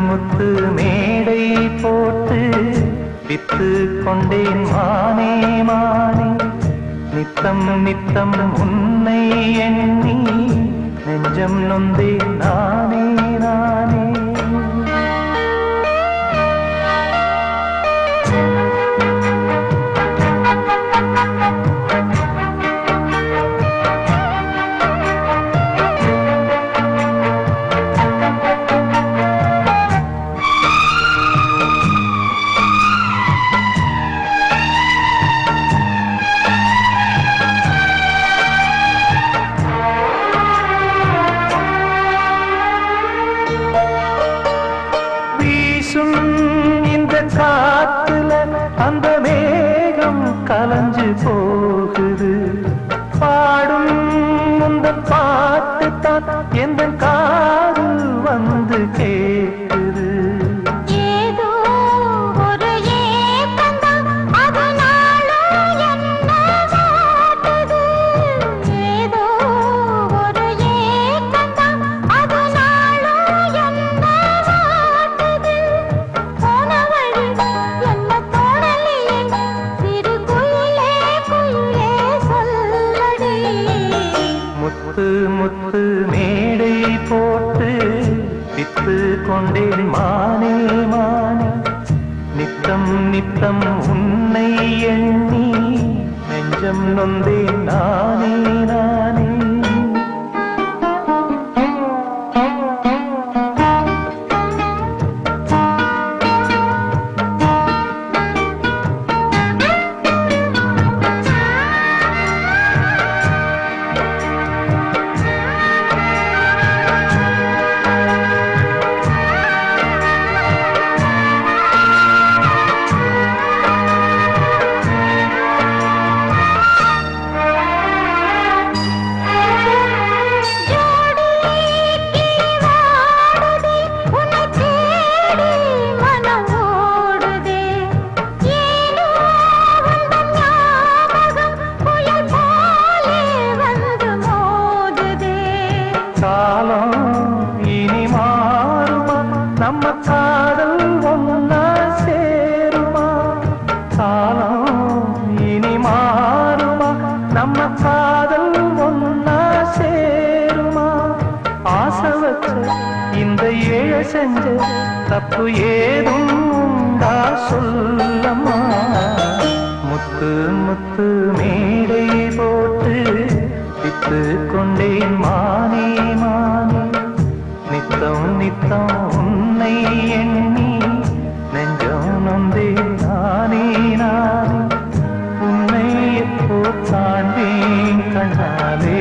முத்து மேடை போட்டு வித்து கொண்டேன் மானே மானே, நித்தம் நித்தம் உன்னை எண்ணி நெஞ்சம் நொந்தேன் நானே நானே. இந்த காத்துல அந்த மேகம் கலஞ்சு போகுது, பாடும் இந்த பாட்டு தான் எந்த காது வந்து கேட்குது. ஏதோ ஒரு ஏக்கந்தான் அதனாலும் என்ன வாட்டுது, ஏதோ ஒரு ஏக்கந்தான் அதனாலும் என்ன வாட்டுது. போன வழி என்ன தோணலையே சிறு குயிலே குயிலே சொல்லடி. முத்து முத்து மேடை போட்டு வித்து கொண்டேன் மானே மானே, நித்தம் நித்தம் உன்னை எண்ணி நெஞ்சம் நொந்தேன் நானே நானே. காலம் இனி மாறுமா, நம்ம காதல் ஒன்னா சேருமா. காலம் இனி மாறுமா, நம்ம காதல் ஒன்னா சேருமா. ஆசை வச்ச இந்த ஏழை செஞ்ச தப்பு ஏதும் உண்டா சொல்லம்மா. முத்து முத்து மேடை போட்டு வித்து கொண்டேன் மானே மானே, நித்தம் நித்தம் உன்னை எண்ணி நெஞ்சம் நொந்தேன் நானே நானே. உன்னை எப்போ காண்பேன் கண்ணாலே.